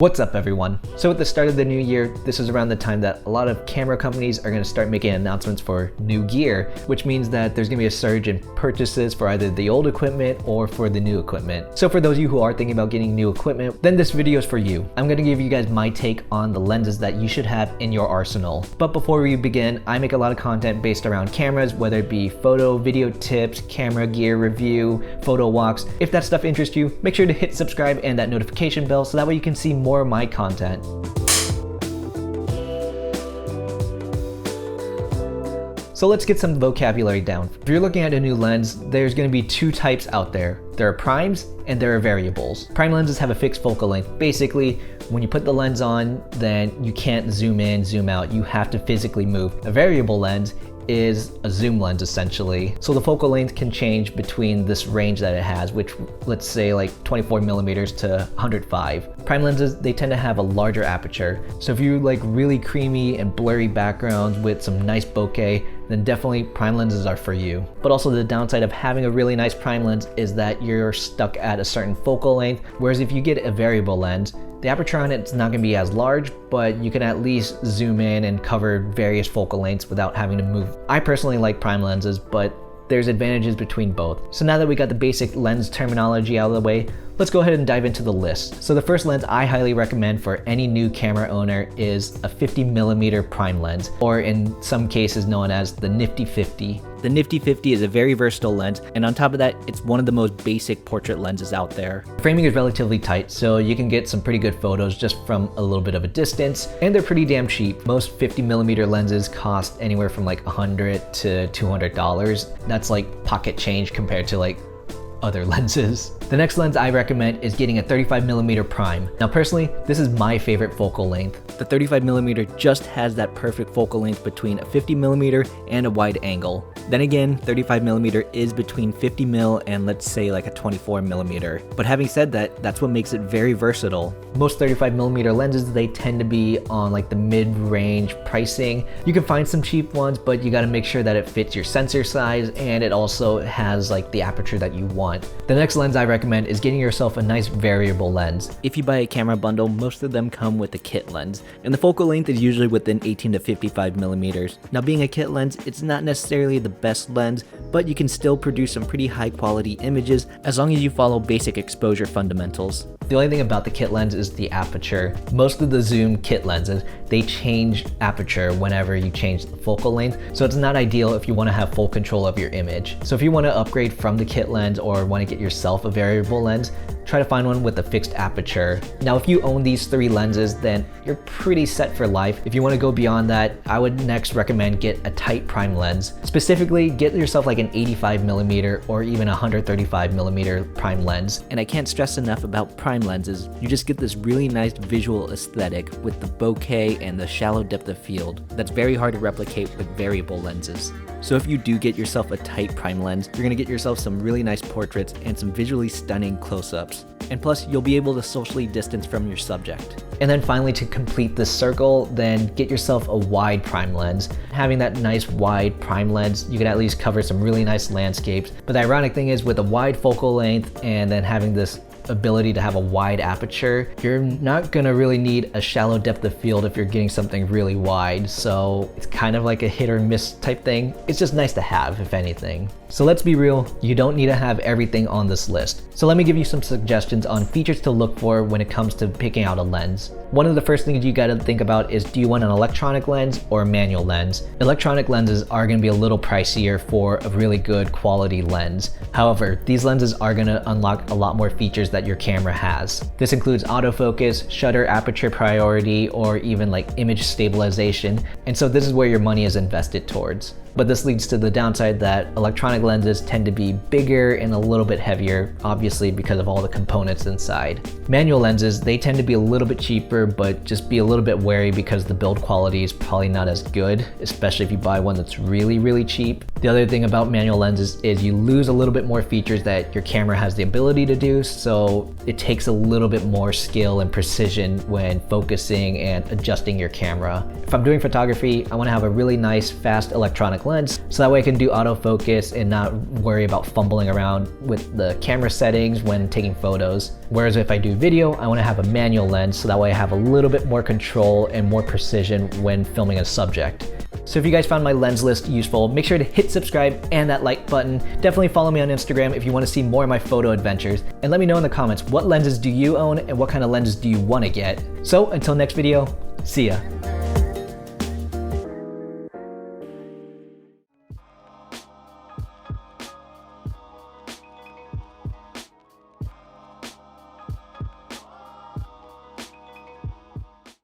What's up everyone? So at the start of the new year, this is around the time that a lot of camera companies are going to start making announcements for new gear, which means that there's going to be a surge in purchases for either the old equipment or for the new equipment. So for those of you who are thinking about getting new equipment, then this video is for you. I'm going to give you guys my take on the lenses that you should have in your arsenal. But before we begin, I make a lot of content based around cameras, whether it be photo, video tips, camera gear review, photo walks. If that stuff interests you, make sure to hit subscribe and that notification bell so that way you can see more of my content. So let's get some vocabulary down. If you're looking at a new lens, there's going to be two types out there. There are primes and there are variables. Prime lenses have a fixed focal length. Basically, when you put the lens on, then you can't zoom in, zoom out. You have to physically move. A variable lens is a zoom lens essentially. So the focal length can change between this range that it has, which let's say like 24 millimeters to 105. Prime lenses, they tend to have a larger aperture. So if you like really creamy and blurry backgrounds with some nice bokeh, then definitely prime lenses are for you. But also the downside of having a really nice prime lens is that you're stuck at a certain focal length. Whereas if you get a variable lens, the aperture on it's not going to be as large, but you can at least zoom in and cover various focal lengths without having to move. I personally like prime lenses, but there's advantages between both. So now that we got the basic lens terminology out of the way, let's go ahead and dive into the list. So the first lens I highly recommend for any new camera owner is a 50mm prime lens, or in some cases known as the Nifty 50. The Nifty 50 is a very versatile lens, and on top of that, it's one of the most basic portrait lenses out there. The framing is relatively tight, so you can get some pretty good photos just from a little bit of a distance, and they're pretty damn cheap. Most 50mm lenses cost anywhere from like $100 to $200. That's like pocket change compared to like other lenses. The next lens I recommend is getting a 35mm prime. Now personally, this is my favorite focal length. The 35mm just has that perfect focal length between a 50mm and a wide angle. Then again, 35mm is between 50mm and let's say like a 24mm. But having said that, that's what makes it very versatile. Most 35mm lenses, they tend to be on like the mid-range pricing. You can find some cheap ones, but you got to make sure that it fits your sensor size and it also has like the aperture that you want. The next lens I recommend is getting yourself a nice variable lens. If you buy a camera bundle, most of them come with a kit lens, and the focal length is usually within 18 to 55mm. Now being a kit lens, it's not necessarily the best lens, but you can still produce some pretty high quality images as long as you follow basic exposure fundamentals. The only thing about the kit lens is the aperture. Most of the zoom kit lenses, they change aperture whenever you change the focal length, so it's not ideal if you want to have full control of your image. So if you want to upgrade from the kit lens or want to get yourself a variable lens, try to find one with a fixed aperture. Now if you own these three lenses, then you're pretty set for life. If you want to go beyond that, I would next recommend get a tight prime lens. Specifically, get yourself like an 85mm or even a 135mm prime lens. And I can't stress enough about prime lenses. You just get this really nice visual aesthetic with the bokeh and the shallow depth of field that's very hard to replicate with variable lenses. So if you do get yourself a tight prime lens, you're gonna get yourself some really nice portraits and some visually stunning close-ups. And plus, you'll be able to socially distance from your subject. And then finally, to complete this circle, then get yourself a wide prime lens. Having that nice wide prime lens, you can at least cover some really nice landscapes. But the ironic thing is, with a wide focal length and then having this ability to have a wide aperture, you're not gonna really need a shallow depth of field if you're getting something really wide. So it's kind of like a hit or miss type thing. It's just nice to have, if anything. So let's be real, you don't need to have everything on this list. So let me give you some suggestions on features to look for when it comes to picking out a lens. One of the first things you gotta think about is, do you want an electronic lens or a manual lens? Electronic lenses are gonna be a little pricier for a really good quality lens. However, these lenses are gonna unlock a lot more features that your camera has. This includes autofocus, shutter aperture priority, or even like image stabilization. And so this is where your money is invested towards. But this leads to the downside that electronic lenses tend to be bigger and a little bit heavier, obviously because of all the components inside. Manual lenses, they tend to be a little bit cheaper, but just be a little bit wary because the build quality is probably not as good, especially if you buy one that's really, really cheap. The other thing about manual lenses is you lose a little bit more features that your camera has the ability to do, so it takes a little bit more skill and precision when focusing and adjusting your camera. If I'm doing photography, I want to have a really nice, fast electronic lens, so that way I can do autofocus and not worry about fumbling around with the camera settings when taking photos. Whereas if I do video, I want to have a manual lens, so that way I have a little bit more control and more precision when filming a subject. So if you guys found my lens list useful, make sure to hit subscribe and that like button. Definitely follow me on Instagram if you want to see more of my photo adventures. And let me know in the comments, what lenses do you own and what kind of lenses do you want to get? So until next video, see ya.